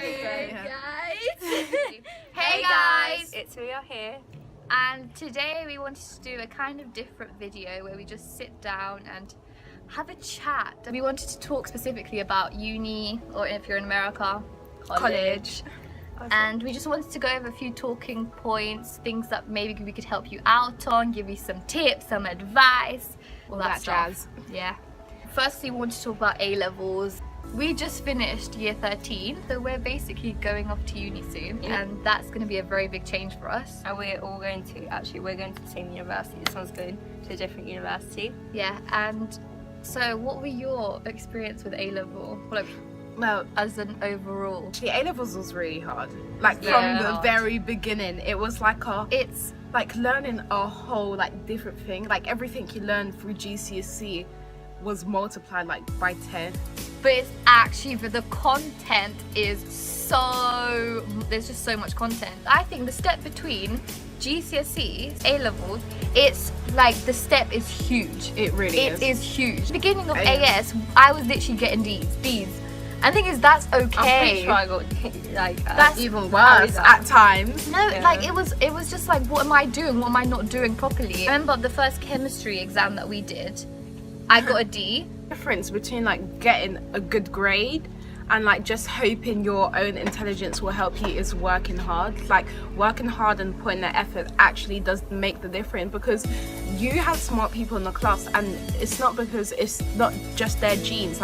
Hey guys! Hey guys! It's We Are Here. And today we wanted to do a kind of different video where we just sit down and have a chat. We wanted to talk specifically about uni, or if you're in America, college. And we just wanted to go over a few talking points, things that maybe we could help you out on, give you some tips, some advice, all that jazz. Yeah. Firstly, we want to talk about A-levels. We just finished year 13, so we're basically going off to uni soon, and that's going to be a very big change for us. And we're all going to, we're going to the same university. This one's going to a different university. Yeah, and so what were your experience with A-level? Well, as an overall? the A-levels was really hard. Like from the very beginning, it was like it's like learning a whole different thing. Like everything you learn through GCSE was multiplied by 10. But it's actually, the content is there's just so much content. I think the step between GCSEs, A-levels, it's like the step is huge. It really is. It is huge. Beginning of AS, I was literally getting D's. And the thing is, that's okay. I'm pretty sure I got that's even worse at times. No, it was just like, what am I doing? What am I not doing properly? I remember the first chemistry exam that we did, I got a D. Difference between getting a good grade and just hoping your own intelligence will help you is working hard. Working hard and putting the effort actually does make the difference, because you have smart people in the class, and it's not because it's not just their genes.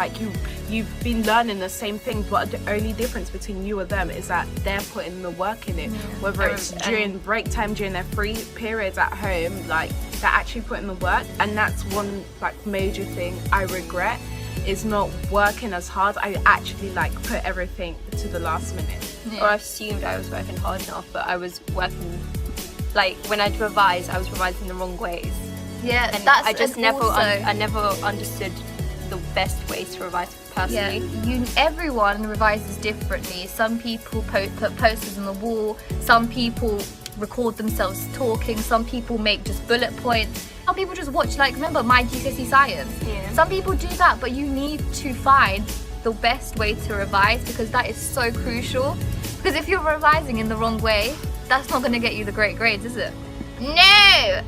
You've been learning the same thing, but the only difference between you and them is that they're putting the work in it. Whether it's during break time, during their free periods at home, they're actually putting the work. And that's one major thing I regret, is not working as hard. I actually put everything to the last minute. Or I assumed I was working hard enough, but I was working, when I'd revise, I was revising the wrong ways. Yeah, and I just never understood the best way to revise personally. Yeah, everyone revises differently. Some people put posters on the wall, some people record themselves talking, some people make just bullet points, some people just watch, remember my GCSE science. Some people do that, but you need to find the best way to revise, because that is so crucial. Because if you're revising in the wrong way, that's not going to get you the great grades, is it? No!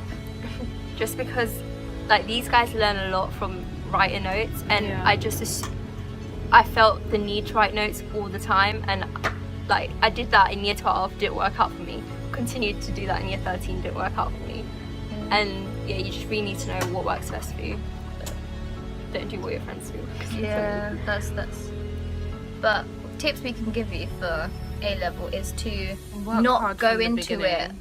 Just because these guys learn a lot from writing notes, and I felt the need to write notes all the time, and I did that in year 12, didn't work out for me. Continued to do that in year 13, didn't work out for me. And you just really need to know what works best for you. Don't do what your friends do. Yeah, that's but tips we can give you for A-level is to not go into it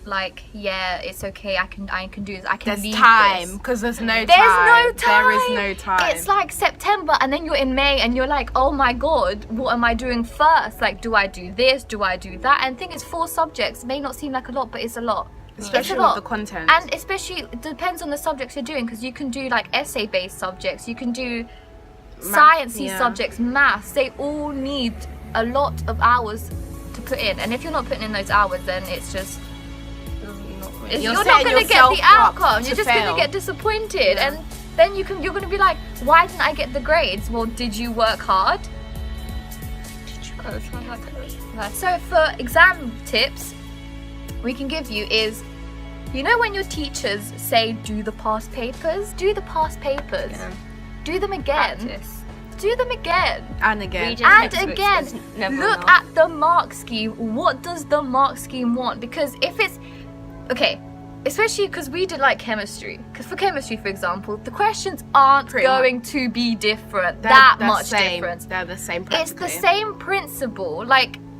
it's okay, I can do this, I can leave time, because there is no time. It's September, and then you're in May, and you're oh my god, what am I doing first? Do I do this, do I do that? And the thing is, 4 subjects may not seem like a lot, but it's a lot. Especially with the content. And especially, it depends on the subjects you're doing, because you can do essay-based subjects, you can do sciencey subjects, maths. They all need a lot of hours to put in, and if you're not putting in those hours, then it's just you're not going to get the outcome. You're just going to get disappointed, and then you're going to be why didn't I get the grades? Well, did you work hard? So for exam tips we can give you is, when your teachers say do the past papers, do the past papers. Do them again. Practice. Do them again. And again. And again. Look at the mark scheme. What does the mark scheme want? Because if it's... Okay, especially because we did chemistry. Because for chemistry, for example, the questions aren't going to be different. Different. They're the same principle. It's the same principle.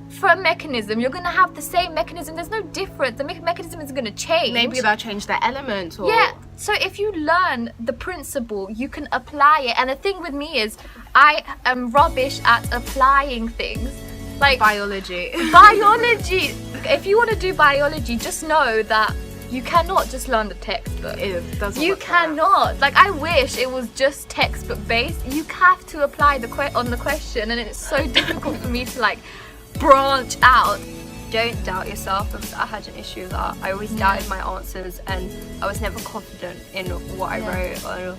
For a mechanism, you're going to have the same mechanism. There's no difference. The mechanism isn't going to change. Maybe they'll change the element. Or... Yeah, so if you learn the principle, you can apply it. And the thing with me is, I am rubbish at applying things. Biology. Biology. If you want to do biology, just know that you cannot just learn the textbook. It doesn't You work cannot. I wish it was just textbook based. You have to apply the question, and it's so difficult for me to branch out. Don't doubt yourself, because I had an issue with that. I always doubted my answers, and I was never confident in what I wrote, or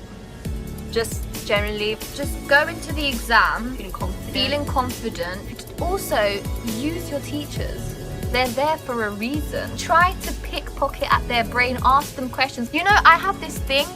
just generally just go into the exam feeling confident. feeling confident. Also, use your teachers. They're there for a reason. Try to pickpocket at their brain, ask them questions. You know, I have this thing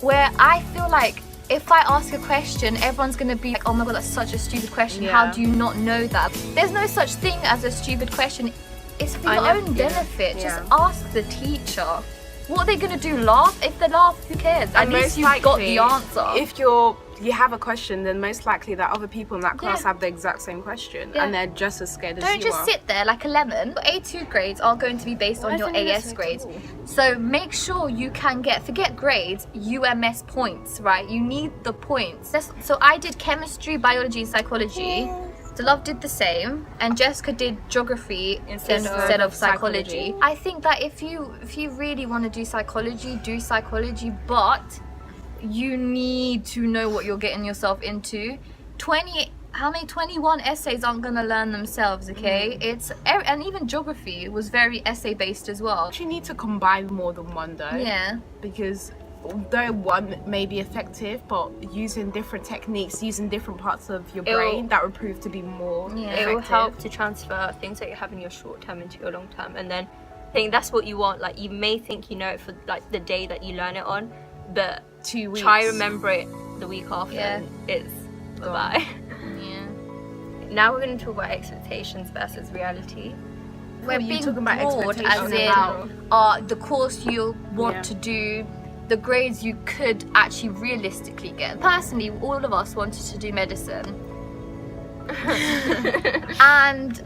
where I feel like if I ask a question, everyone's gonna be like, oh my god, that's such a stupid question. How do you not know that? There's no such thing as a stupid question. It's for your own benefit. Just ask the teacher. What are they gonna do? Laugh? If they laugh, who cares? At least you've got the answer. If you have a question, then most likely that other people in that class have the exact same question and they're just as scared as you are. Don't just sit there like a lemon. Your A2 grades are going to be based on your AS grades. So make sure you can forget grades, UMS points, right? You need the points. So I did chemistry, biology, psychology. Love did the same, and Jessica did geography instead of psychology. I think that if you really want to do psychology, but you need to know what you're getting yourself into. 21 essays aren't gonna learn themselves, okay? And even geography was very essay based as well. You need to combine more than one though. Yeah. Because although one may be effective, but using different techniques, using different parts of your brain, that would prove to be more effective. It will help to transfer things that you have in your short term into your long term, and then I think that's what you want. Like, you may think you know it for like the day that you learn it on, but 2 weeks. Try remember it the week after. And it's bye-bye. Yeah. Now we're going to talk about expectations versus reality. We're being talking about broad, as in the course you want to do, the grades you could actually realistically get. Personally, all of us wanted to do medicine. And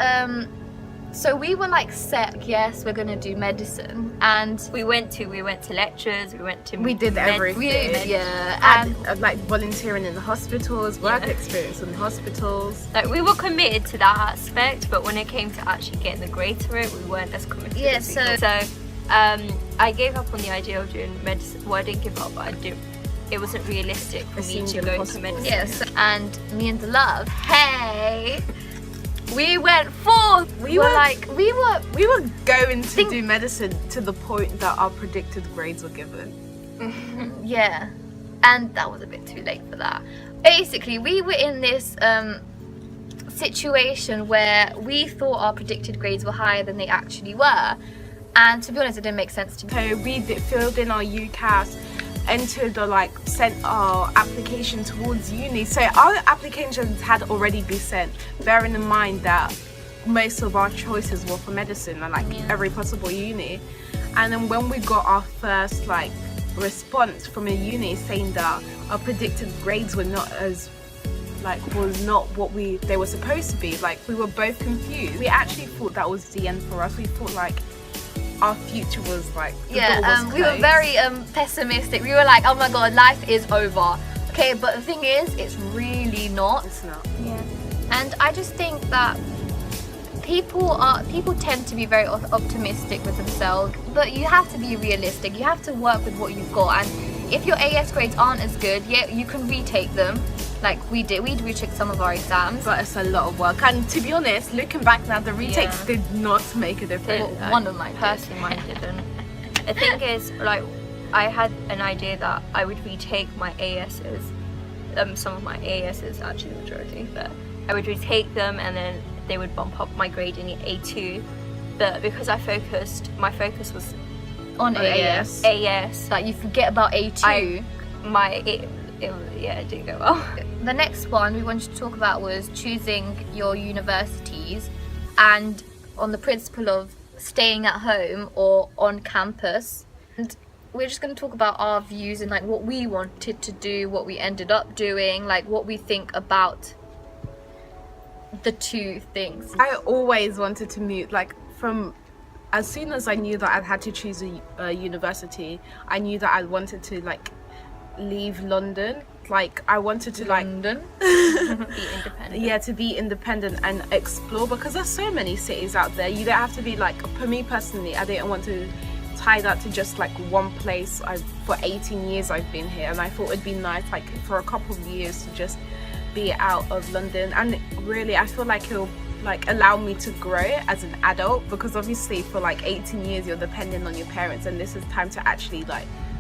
so we were like set, yes, we're gonna do medicine, and we went to lectures, we did everything. And like volunteering in the hospitals, work experience in the hospitals. Like, we were committed to that aspect, but when it came to actually getting the grades for it, we weren't as committed. I gave up on the idea of doing medicine. Well, I didn't give up, but it wasn't realistic for me to go to medicine. Yes, and me and the love, we went forth. We were going to do medicine to the point that our predicted grades were given. Yeah, and that was a bit too late for that. Basically, we were in this situation where we thought our predicted grades were higher than they actually were, and to be honest, it didn't make sense to me. So we filled in our UCAS, entered or sent our application towards uni. So our applications had already been sent, bearing in mind that most of our choices were for medicine and every possible uni. And then when we got our first response from a uni saying that our predicted grades were not as was not what they were supposed to be, we were both confused. We actually thought that was the end for us. We thought our future was we were very pessimistic. We were like, oh my god, life is over. Okay, but the thing is, it's really not. It's not. Yeah. And I just think that people tend to be very optimistic with themselves, but you have to be realistic. You have to work with what you've got, and if your AS grades aren't as good, you can retake them. Like we did, we'd retake some of our exams. But it's a lot of work. And to be honest, looking back now, the retakes did not make a difference. One of mine personally, mine didn't. The thing is, I had an idea that I would retake my ASs, some of my ASs, actually the majority, but I would retake them and then they would bump up my grade in the A2. But because my focus was on AS. Like, you forget about A2. It didn't go well. The next one we wanted to talk about was choosing your universities, and on the principle of staying at home or on campus. And we're just going to talk about our views and what we wanted to do, what we ended up doing, what we think about the two things. I always wanted to move, from as soon as I knew that I had to choose a university, I knew that I wanted to leave London. I wanted to London? Be independent. Yeah, to be independent and explore, because there's so many cities out there. You don't have to be for me personally, I didn't want to tie that to just one place. For 18 years I've been here, and I thought it'd be nice for a couple of years to just be out of London. And really I feel it'll allow me to grow as an adult, because obviously for 18 years you're dependent on your parents, and this is time to actually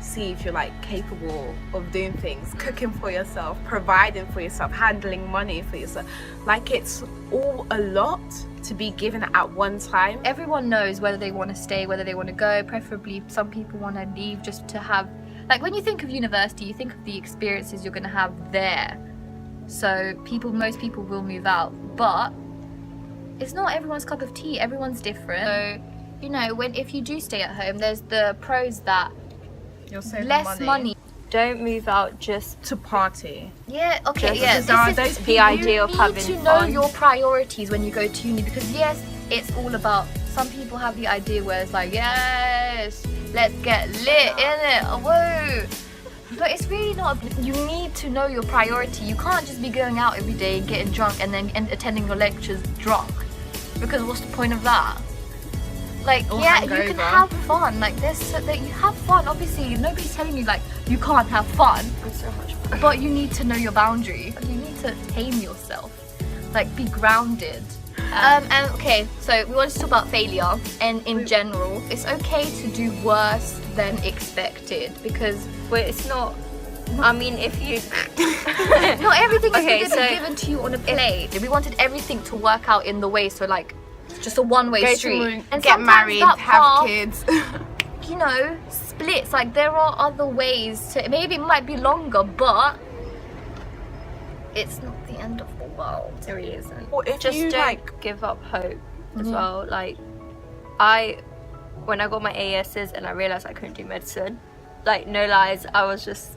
see if you're like capable of doing things, cooking for yourself, providing for yourself, handling money for yourself. Like, it's all a lot to be given at one time. Everyone knows whether they want to stay, whether they want to go. Preferably, some people want to leave just to have, like, when you think of university, you think of the experiences you're going to have there. So most people will move out, but it's not everyone's cup of tea. Everyone's different. So, you know, if you do stay at home, there's the pros that You'll save less money. Don't move out just to party. Yeah, okay, Just yeah. because the idea of having you need to know fun. your priorities when you go to uni, because yes, it's all about, some people have the idea where it's like, yes, let's get lit, innit? Whoa. But it's really not. You need to know your priority. You can't just be going out every day, getting drunk, and then attending your lectures drunk. Because what's the point of that? Like, Or yeah, you hangover. can have fun. Like, that you have fun. Obviously, nobody's telling you like you can't have fun. it's so much fun. But you need to know your boundary. You need to tame yourself. Like, be grounded. And okay, so we want to talk about failure, and in general, it's okay to do worse than expected, because Wait, it's not. I mean, if you. not everything is Okay, going to so be given to you on a plate. We wanted everything to work out in the way, so like, just a one-way Go street. to And get sometimes married, that have path, kids. you know, splits. Like, there are other ways to. Maybe it might be longer, but it's not the end of the world. It really isn't. Or if Just you don't like, give up hope as Mhm. well. Like, when I got my ASs and I realized I couldn't do medicine, like, no lies, I was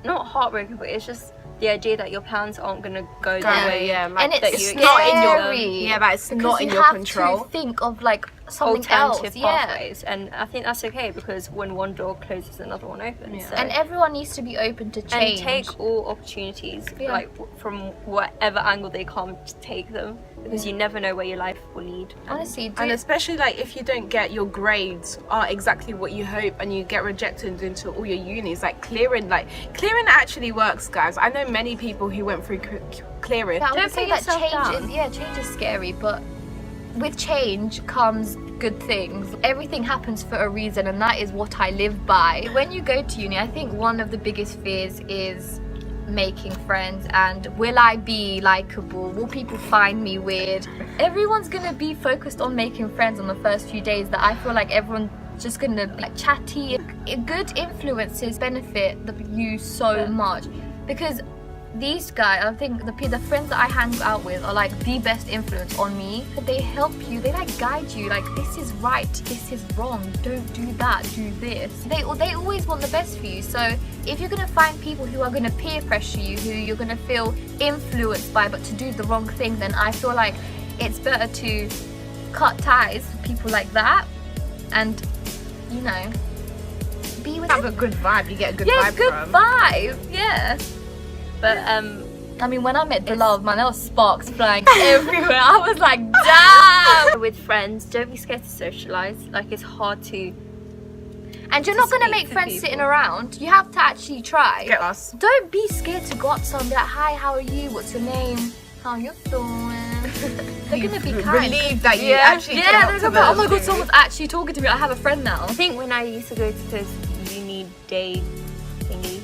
not heartbroken, but it's just the idea that your plans aren't gonna go the way. yeah, like, And it's that you not in your scary. yeah, that it's Because not in you your have control. to think of like something else. Alternative Yeah. pathways, and I think that's okay, because when one door closes, another one opens. Yeah. So. And everyone needs to be open to And change. take all opportunities, Yeah. like from whatever angle they come, to take them, because you never know where your life will lead. Honestly, And especially like if you don't get your grades are exactly what you hope, and you get rejected into all your unis, like clearing actually works, guys. I know many people who went through clearing. yeah, I would Don't say put that yourself down. change is scary, but with change comes good things. Everything happens for a reason, and that is what I live by. When you go to uni, I think one of the biggest fears is making friends, and will I be likable? Will people find me weird? Everyone's gonna be focused on making friends on the first few days. That I feel like everyone's just gonna be like chatty. Good influences benefit you so much, because these guys, I think the friends that I hang out with are like the best influence on me. They help you, they like guide you, like, this is right, this is wrong, don't do that, do this. They always want the best for you. So if you're gonna find people who are gonna peer pressure you, who you're gonna feel influenced by, but to do the wrong thing, then I feel like it's better to cut ties with people like that, and, you know, be with Have a good vibe. You get a good yeah, vibe good from. vibe, yeah. But I mean, when I met Bilal, man, there was sparks flying everywhere. I was like, damn! with friends, don't be scared to socialize. Like, it's hard to. And you're not going to speak make to friends people. sitting around. You have to actually try. Get us. Don't be scared to go up to someone and be like, hi, how are you? What's your name? How you doing? They're going to be kind. Relieved that you actually came yeah, up they're to gonna be like, oh my them. god, someone's actually talking to me. I have a friend now. I think when I used to go to those uni day thingy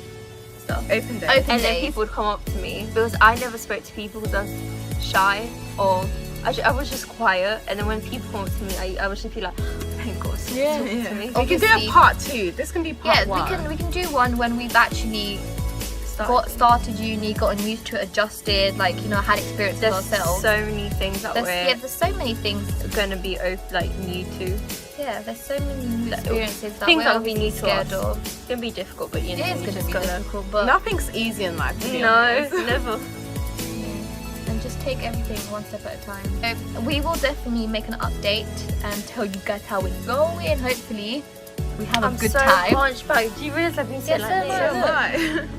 stuff, Open day. Open and then days. people would come up to me, because I never spoke to people because I was shy, or I was just quiet. And then when people come up to me, I would just be like, thank God, someone talking to me. We can do Obviously. a part 2. This can be part Yeah, 1. we can do one when we've actually started uni, gotten used to it, adjusted, like, you know, had experience with There's ourselves. so many things that There's so many things. we're gonna be like new to. Yeah, there's so many new experiences that Things we're that will be new to scared us. of. It's gonna be difficult, but you know, It is you going just to be gotta. difficult, but Nothing's easy in life. To be No, honest. never. and just take everything one step at a time. So we will definitely make an update and tell you guys how it's going. Hopefully, we have I'm a good so time. hunchbacked. Do you realise I've been sitting Yes, like I this? know. So much.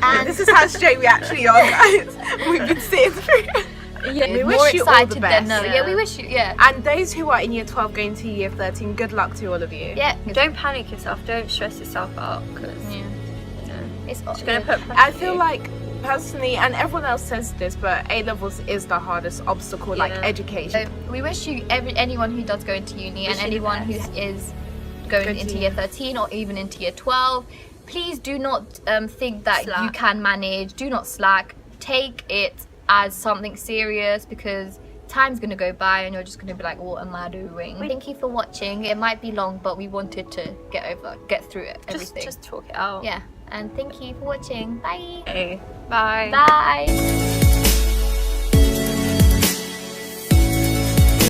And This is how straight we actually are, guys. We've been sitting through. yeah, We more wish you all the excited best. than no. Yeah, we wish you. Yeah, And those who are in year 12 going to year 13, good luck to all of you. yeah. Don't panic yourself. Don't stress yourself out, because Yeah. you know, It's it's gonna put pressure. I on feel you. like personally, and everyone else says this, but A levels is the hardest obstacle, like Yeah. education. So we wish you anyone who does go into uni, Wish and you the anyone who best. is going into year 13 or even into year 12. Please do not think that you can manage. Do not slack. Take it as something serious, because time's gonna go by and you're just gonna be like, what am I doing? Thank you for watching. It might be long, but we wanted to get through it, everything. Just talk it out. Yeah, and thank you for watching. Bye. Okay. Bye. Bye.